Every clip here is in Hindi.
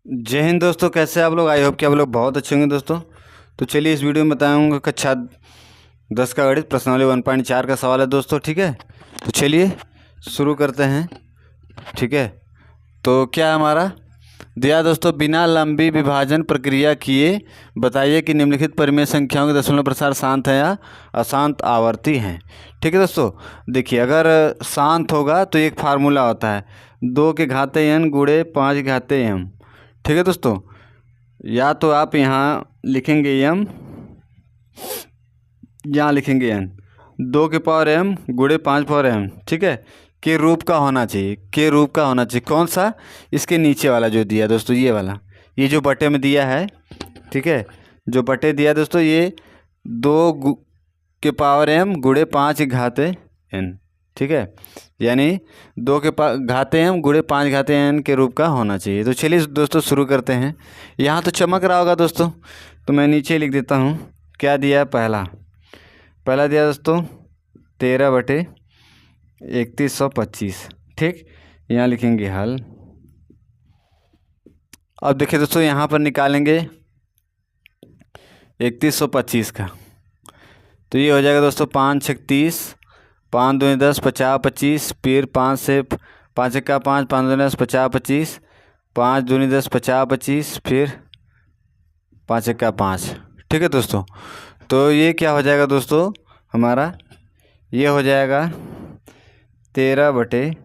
जय हिंद दोस्तों, कैसे आप लोग। आई होप कि आप लोग बहुत अच्छे होंगे दोस्तों। तो चलिए इस वीडियो में बताऊंगा कक्षा 10 का गणित प्रश्नावली 1.4 का सवाल है दोस्तों। ठीक है, तो चलिए शुरू करते हैं। ठीक है, तो क्या है हमारा दिया दोस्तों, बिना लंबी विभाजन प्रक्रिया किए बताइए कि निम्नलिखित परिमेय संख्याओं के दशमलव प्रसार शांत है या अशांत आवर्ती हैं। ठीक है दोस्तों, देखिए अगर शांत होगा तो एक फार्मूला होता है 2 के घाते n गुणे 5 के घाते m। ठीक है दोस्तों, या तो आप यहाँ लिखेंगे m, यहाँ लिखेंगे n, 2 के पावर m गुणे 5 पावर m। ठीक है, के रूप का होना चाहिए, के रूप का होना चाहिए। कौन सा? इसके नीचे वाला जो दिया दोस्तों, ये वाला, ये जो बटे में दिया है। ठीक है, जो बटे दिया दोस्तों, ये 2 के पावर m गुणे 5 के घाते n। ठीक है, यानी 2 के घाते m गुणे 5 घाते n के रूप का होना चाहिए। तो चलिए दोस्तों शुरू करते हैं। यहाँ तो चमक रहा होगा दोस्तों, तो मैं नीचे लिख देता हूँ। क्या दिया है? पहला दिया दोस्तों 13/3125। ठीक, यहाँ लिखेंगे हल। अब देखिए दोस्तों, यहाँ पर निकालेंगे 3125 का, तो ये हो जाएगा दोस्तों 5 छक 30, 5 दूनी 10, 50 25, फिर 5 से 5 का 5, 5 दूनी 10, 50 25, 5 दूनी 10, 50 25, फिर 5 का 5। ठीक है दोस्तों, तो ये क्या हो जाएगा दोस्तों हमारा, ये हो जाएगा 13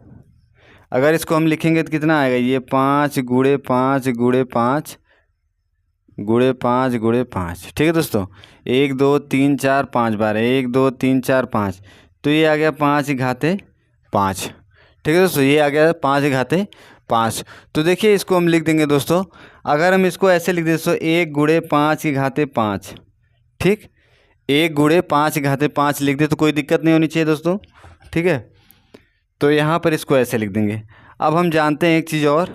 अगर इसको हम लिखेंगे तो कितना आएगा, ये 5 गुणे 5 गुणे 5 गुणे 5 गुणे 5। ठीक है दोस्तों, 1 2 3 4 5 बार, 1 2 3 4 5, तो ये आ गया 5 घाते 5। ठीक है दोस्तों, ये आ गया 5 घाते 5। तो देखिए इसको हम लिख देंगे दोस्तों, अगर हम इसको ऐसे लिख दें दोस्तों, 1 गुणे 5 घाते 5। ठीक, 1 गुणे 5 घाते 5 लिख दे तो कोई दिक्कत नहीं होनी चाहिए दोस्तों। ठीक है, तो यहाँ पर इसको ऐसे लिख देंगे। अब हम जानते हैं एक चीज़ और,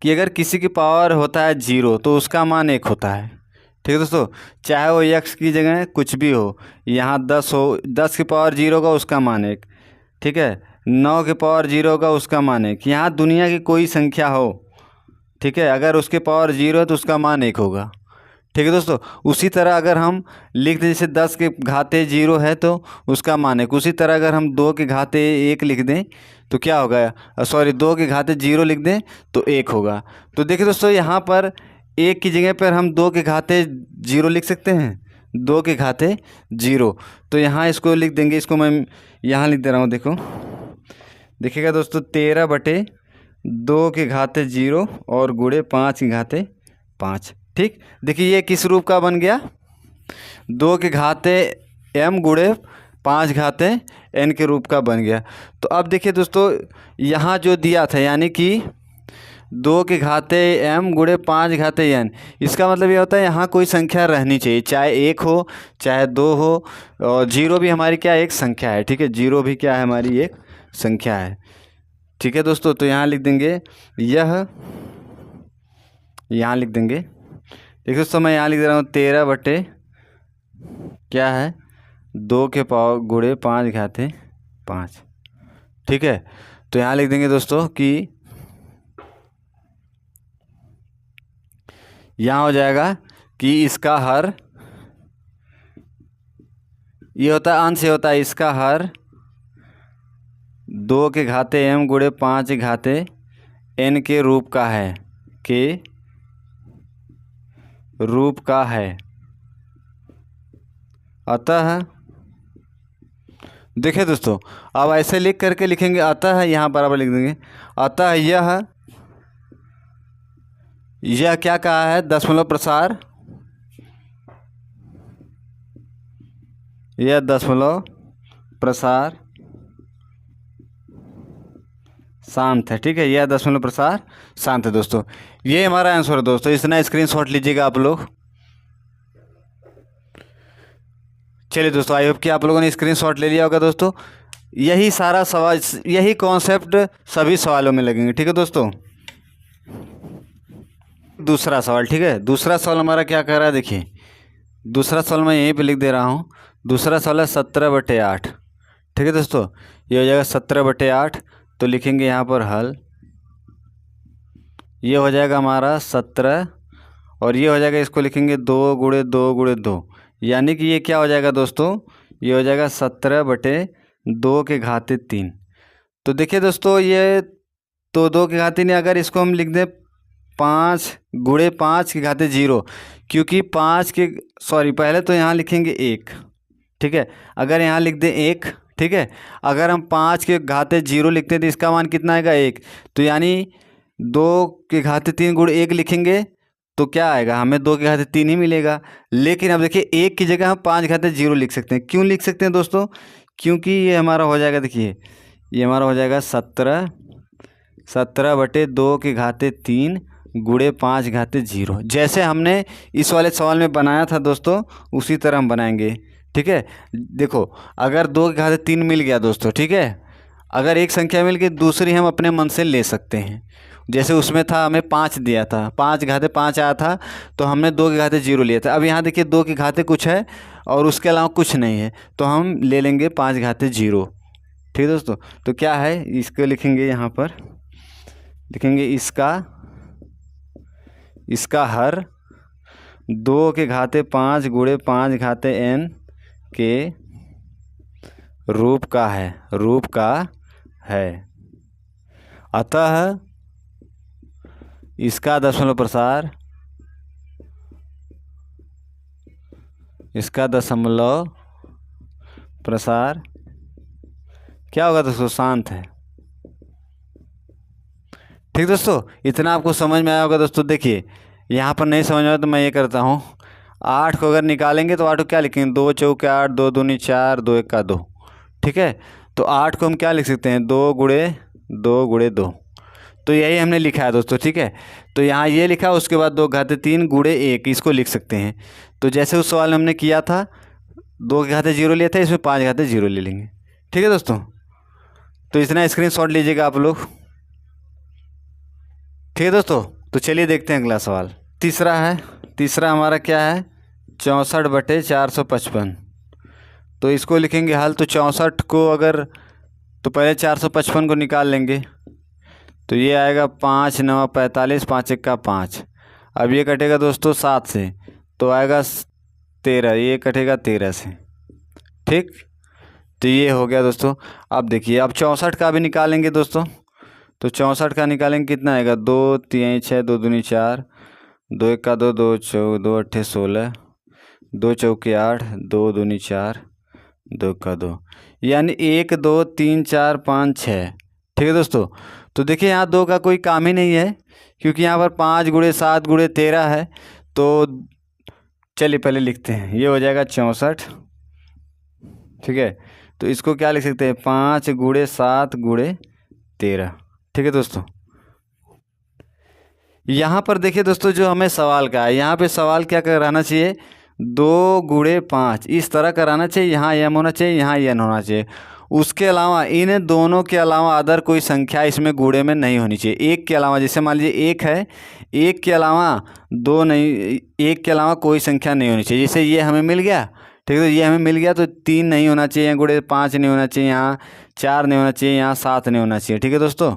कि अगर किसी की पावर होता है 0 तो उसका मान 1 होता है। ठीक है दोस्तों, चाहे वो x की जगह कुछ भी हो, यहाँ 10 हो, 10 की पावर 0 का उसका मान 1। ठीक है, 9 के पावर 0 का उसका मान 1। यहाँ दुनिया की कोई संख्या हो, ठीक है, अगर उसके पावर 0 है तो उसका मान 1 होगा। ठीक है दोस्तों, उसी तरह अगर हम लिख दें, जैसे 10 के घाते 0 है तो उसका मान 1। उसी तरह अगर हम 2 के घाते 1 लिख दें तो क्या होगा, सॉरी 2 के घाते 0 लिख दें तो 1 होगा। तो देखिए दोस्तों, यहाँ पर 1 की जगह पर हम 2 के घाते 0 लिख सकते हैं, 2 के घाते 0। तो यहाँ इसको लिख देंगे, इसको मैं यहाँ लिख दे रहा हूँ। देखो देखिएगा दोस्तों, 13/2 के घाते 0 और गुणे 5 के घाते 5। ठीक, देखिए ये किस रूप का बन गया, 2 के घाते m गुणे 5 घाते n के रूप का बन गया। तो अब देखिए दोस्तों, यहाँ जो दिया था, यानी कि 2 के घाते m गुणे 5 घाते n, इसका मतलब ये होता है यहाँ कोई संख्या रहनी चाहिए, चाहे 1 हो चाहे 2 हो, और 0 भी हमारी क्या एक संख्या है। ठीक है, 0 भी क्या है, हमारी एक संख्या है। ठीक है दोस्तों, तो यहाँ लिख देंगे, यह यहाँ लिख देंगे। देखिए दोस्तों, मैं यहाँ लिख दे रहा हूँ 13 क्या है, 2 के पावर गुणे 5 घाते 5। ठीक है, तो यहाँ लिख देंगे दोस्तों कि यहाँ हो जाएगा कि इसका हर, ये होता है अंश, से होता है इसका हर 2 के घाते m गुणे 5 घाते n के रूप का है, के रूप का है। अतः देखिए दोस्तों, अब ऐसे लिख करके लिखेंगे, अतः यहाँ बराबर लिख देंगे, अतः यह क्या कहा है, दशमलव प्रसार, यह दशमलव प्रसार शांत है। ठीक है, यह दशमलव प्रसार शांत है दोस्तों। ये हमारा आंसर है दोस्तों, इतना स्क्रीनशॉट लीजिएगा आप लोग। चलिए दोस्तों, आई होप कि आप लोगों ने स्क्रीनशॉट ले लिया होगा दोस्तों। यही सारा सवाल, यही कॉन्सेप्ट सभी सवालों में लगेंगे। ठीक है दोस्तों, दूसरा सवाल। ठीक है, दूसरा सवाल हमारा क्या कह रहा है, देखिए दूसरा सवाल मैं यहीं पे लिख दे रहा हूँ। दूसरा सवाल है 17/8। ठीक है दोस्तों, ये हो जाएगा 17/8। तो लिखेंगे यहाँ पर हल। ये हो जाएगा हमारा 17 और ये हो जाएगा, इसको लिखेंगे 2 × 2 × 2, यानी कि ये क्या हो जाएगा दोस्तों, ये हो जाएगा 17/2 के घाते 3। तो देखिए दोस्तों, ये तो 2 के घाते नहीं, अगर इसको हम लिख दें 5 × 5 के घाते 0, क्योंकि पहले तो यहाँ लिखेंगे 1, ठीक है। अगर यहाँ लिख दें 1, ठीक है। अगर हम 5 के घाते 0 लिखते हैं तो इसका मान कितना आएगा 1, तो यानी 2 के घाते 3 × 1 लिखेंगे तो क्या आएगा, हमें 2 के घाते 3 ही मिलेगा। लेकिन अब देखिए 1 की जगह हम 5 के घाते 0 लिख सकते हैं। क्यों लिख सकते हैं दोस्तों, क्योंकि ये हमारा हो जाएगा, देखिए ये हमारा हो जाएगा 17/2 के घाते 3 × 5 के घाते 0, जैसे हमने इस वाले सवाल में बनाया था दोस्तों, उसी तरह हम बनाएंगे, ठीक है। देखो, अगर 2 के घाते 3 मिल गया दोस्तों, ठीक है, अगर एक संख्या मिल गई, दूसरी हम अपने मन से ले सकते हैं। जैसे उसमें था, हमें 5 दिया था, 5 के घाते 5 आया था, तो हमने 2 के घाते 0 लिया था। अब यहाँ देखिए 2 के घाते कुछ है और उसके अलावा कुछ नहीं है, तो हम ले लेंगे 5 के घाते 0, ठीक है दोस्तों। तो क्या है, इसको लिखेंगे, यहाँ पर लिखेंगे इसका हर 2 के घाते 5 × 5 के घाते n के रूप का है। अतः इसका दशमलव प्रसार क्या होगा दोस्तों, शांत है। ठीक दोस्तों, इतना आपको समझ में आया होगा दोस्तों। देखिए यहाँ पर नहीं समझ में आया तो मैं ये करता हूँ, 8 को अगर निकालेंगे तो 8 को क्या लिखेंगे, 2 चौके 8, 2 दूनी 4, 2 1 2, ठीक है। तो 8 को हम क्या लिख सकते हैं, 2 × 2 × 2, तो यही हमने लिखा है दोस्तों, ठीक है। तो यहाँ ये लिखा, उसके बाद 2 के घाते 3 × 1, इसको लिख सकते हैं। तो जैसे उस सवाल में हमने किया था, 2 के घाते 0 लिया था, इसमें 5 के घाते 0 ले लेंगे, ठीक है दोस्तों। तो इतना स्क्रीनशॉट लीजिएगा आप लोग, ठीक है दोस्तों। तो चलिए देखते हैं अगला सवाल। तीसरा हमारा क्या है, 64/455। तो इसको लिखेंगे हल। तो 64 को अगर, तो पहले 455 को निकाल लेंगे, तो ये आएगा 5 × 9 = 45, 5 × 1 = 5। अब ये कटेगा दोस्तों 7 से, तो आएगा 13, ये कटेगा 13 से, ठीक। तो ये हो गया दोस्तों। अब देखिए, अब 64 का भी निकालेंगे दोस्तों। तो 64 का निकालेंगे, कितना आएगा, 2 3 6, 2 दूनी 4, 2 1 2, 2 चौ 2 8 16, 2 चौके 8, 2 दूनी 4, 2 1 2, यानी 1 2 3 4 5 6, ठीक है दोस्तों। तो देखिए यहाँ 2 का कोई काम ही नहीं है, क्योंकि यहाँ पर 5 × 7 × 13 है। तो चलिए पहले लिखते हैं, ये हो जाएगा 64, ठीक है। तो इसको क्या लिख सकते हैं, 5 × 7 × 13, ठीक है दोस्तों। यहाँ पर देखिए दोस्तों, जो हमें सवाल का है, यहाँ पे सवाल क्या कराना चाहिए, 2 × 5 इस तरह कराना चाहिए। यहाँ m होना चाहिए, यहाँ n होना चाहिए। उसके अलावा इन दोनों के अलावा अदर कोई संख्या इसमें गुणे में नहीं होनी चाहिए। 1 के अलावा, जैसे मान लीजिए 1 है, 1 के अलावा 2 नहीं, 1 के अलावा कोई संख्या नहीं होनी चाहिए। जैसे ये हमें मिल गया, ठीक है, तो ये हमें मिल गया, तो 3 नहीं होना चाहिए, × 5 नहीं होना चाहिए, यहाँ 4 नहीं होना चाहिए, यहाँ 7 नहीं होना चाहिए, ठीक है दोस्तों।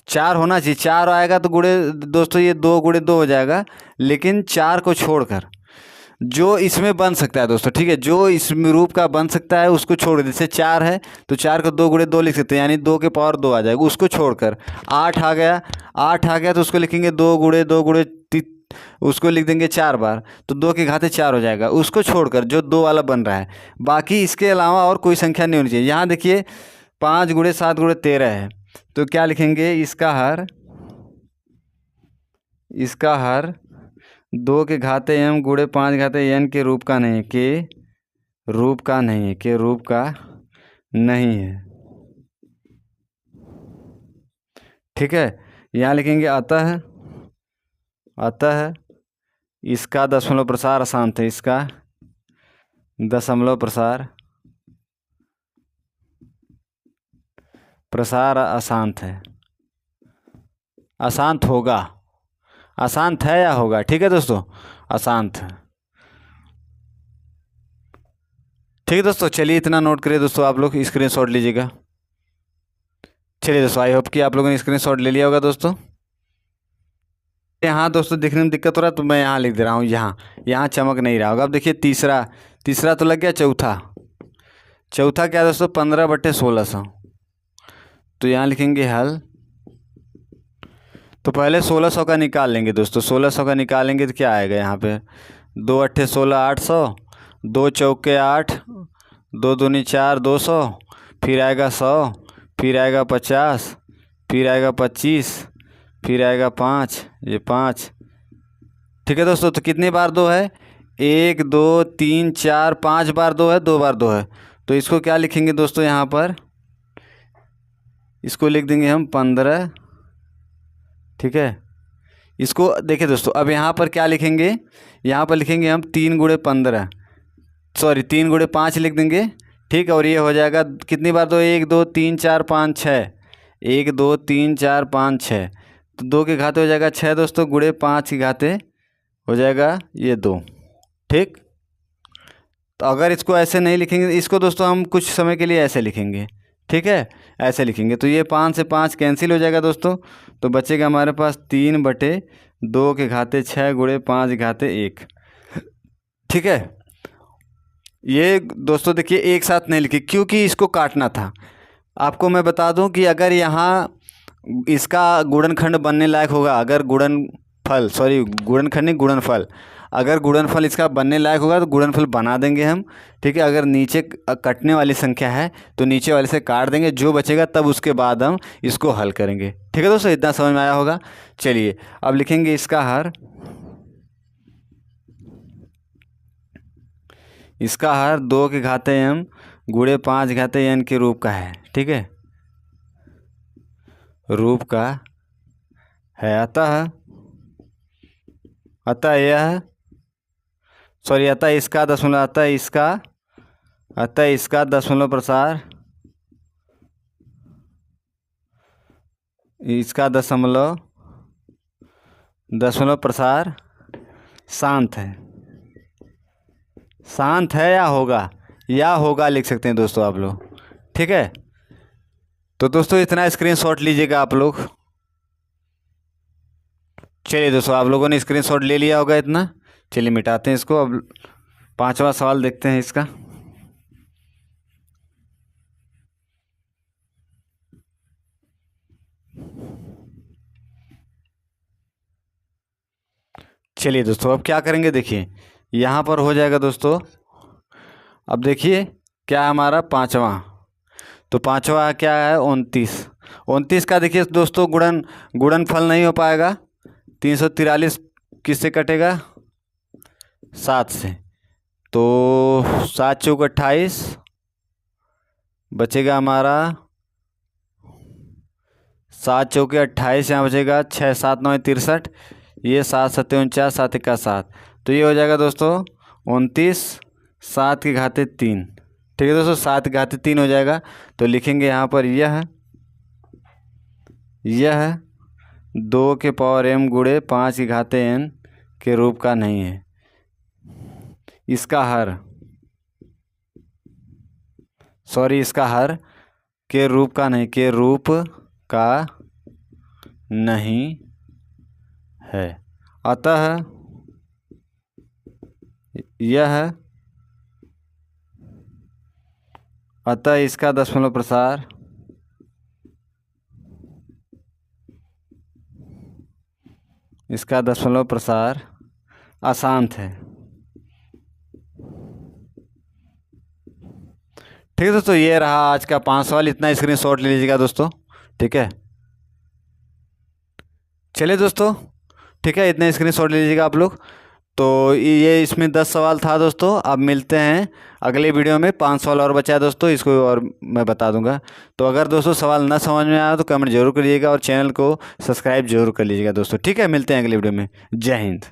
4 होना चाहिए, 4 आएगा तो गुणे दोस्तों ये 2 × 2 हो जाएगा। लेकिन 4 को छोड़कर जो इसमें बन सकता है दोस्तों, ठीक है, जो इस रूप का बन सकता है उसको छोड़, जैसे 4 है तो 4 को 2 × 2 लिख सकते हैं, यानी 2 के पावर 2 आ जाएगा। उसको छोड़कर 8 आ गया, 8 आ गया तो उसको लिखेंगे 2 × 2 × 3, उसको लिख देंगे 4 बार, तो 2 के घाते 4 हो जाएगा। उसको छोड़कर जो 2 वाला बन रहा है, बाकी इसके अलावा और कोई संख्या नहीं होनी चाहिए। यहाँ देखिए 5 × 7 × 13 है, तो क्या लिखेंगे, इसका हर 2 के घाते m × 5 के घाते n के रूप का नहीं है, के रूप का नहीं है, ठीक है। यहाँ लिखेंगे अतः इसका दशमलव प्रसार अशांत है, इसका दशमलव प्रसार अशांत है, अशांत होगा, अशांत है या होगा, ठीक है दोस्तों, अशांत है, ठीक है दोस्तों। चलिए इतना नोट करिए दोस्तों, आप लोग स्क्रीनशॉट लीजिएगा, चलिए दोस्तों, आई होप कि आप लोगों ने स्क्रीनशॉट ले लिया होगा दोस्तों। यहाँ दोस्तों दिखने में दिक्कत हो रहा है तो मैं यहाँ लिख दे रहा हूँ, यहाँ चमक नहीं रहा होगा। अब देखिए तीसरा तो लग गया। चौथा क्या दोस्तों, 15/1600। तो यहाँ लिखेंगे हल। तो पहले 1600 का निकाल लेंगे दोस्तों। 1600 का निकालेंगे तो क्या आएगा यहाँ पे, 2 8 16 800, 2 चौके 8, 2 दूनी 4 200, फिर आएगा 100, फिर आएगा 50, फिर आएगा 25, फिर आएगा 5, ये 5। ठीक है दोस्तों, तो कितनी बार 2 है, 1 2 3 4 5 बार 2 है, 2 बार 2 है। तो इसको क्या लिखेंगे दोस्तों, यहाँ पर इसको लिख देंगे हम 15। ठीक है, इसको देखिए दोस्तों, अब यहाँ पर क्या लिखेंगे, यहाँ पर लिखेंगे हम 3 × 15, सॉरी 3 × 5 लिख देंगे। ठीक है, और ये हो जाएगा कितनी बार 2, 1 2 3 4 5 6, 1 2 3 4 5 6। तो 2 के घाते हो जाएगा 6 दोस्तों, × 5 के घाते हो जाएगा ये 2। ठीक, तो अगर इसको ऐसे नहीं लिखेंगे, इसको दोस्तों हम कुछ समय के लिए ऐसे लिखेंगे। ठीक है, ऐसे लिखेंगे तो ये 5 से 5 कैंसिल हो जाएगा दोस्तों। तो बचेगा हमारे पास 3/2 के घाते 6 × 5 के घाते 1। ठीक है, ये दोस्तों देखिए एक साथ नहीं लिखे क्योंकि इसको काटना था। आपको मैं बता दूं कि अगर यहाँ इसका गुणनखंड बनने लायक होगा, अगर गुणनफल अगर गुणनफल इसका बनने लायक होगा तो गुणनफल बना देंगे हम। ठीक है, अगर नीचे कटने वाली संख्या है तो नीचे वाले से काट देंगे, जो बचेगा तब उसके बाद हम इसको हल करेंगे। ठीक है दोस्तों, इतना समझ में आया होगा। चलिए अब लिखेंगे इसका हर। इसका हर 2 के घाते m × 5 के घाते n के रूप का है। ठीक है, रूप का है। अतः यह सॉरी अतः इसका दशमलव दशमलव प्रसार, इसका दशमलव प्रसार शांत है या होगा लिख सकते हैं दोस्तों आप लोग। ठीक है, तो दोस्तों इतना स्क्रीनशॉट लीजिएगा आप लोग। चलिए दोस्तों, आप लोगों ने स्क्रीनशॉट ले लिया होगा इतना। चलिए मिटाते हैं इसको। अब 5वां सवाल देखते हैं इसका। चलिए दोस्तों, अब क्या करेंगे, देखिए यहाँ पर हो जाएगा दोस्तों। अब देखिए क्या है हमारा 5वां, तो 5वां क्या है 29 का देखिए दोस्तों गुणनफल नहीं हो पाएगा। 343 किससे कटेगा, 7 से। तो 7 चौक 28 बचेगा हमारा, 7 चौके 28, यहाँ बचेगा 6 7 9 63, ये 7 7 49, 7 1 7। तो ये हो जाएगा दोस्तों 29 7 के घाते 3। ठीक है दोस्तों, 7 के घाते 3 हो जाएगा। तो लिखेंगे यहाँ पर यह 2 के पावर m × 5 के घाते n के रूप का नहीं है। इसका हर के रूप का नहीं है। अतः इसका दशमलव प्रसार अशांत है। ठीक है दोस्तों, ये रहा आज का 5 सवाल। इतना स्क्रीनशॉट ले लीजिएगा दोस्तों। ठीक है, चलिए दोस्तों, ठीक है, इतने स्क्रीनशॉट ले लीजिएगा आप लोग। तो ये इसमें 10 सवाल था दोस्तों। अब मिलते हैं अगले वीडियो में। 5 सवाल और बचा है दोस्तों, इसको और मैं बता दूंगा। तो अगर दोस्तों सवाल ना समझ में आया तो कमेंट जरूर करिएगा और चैनल को सब्सक्राइब जरूर कर लीजिएगा दोस्तों। ठीक है, मिलते हैं अगले वीडियो में। जय हिंद।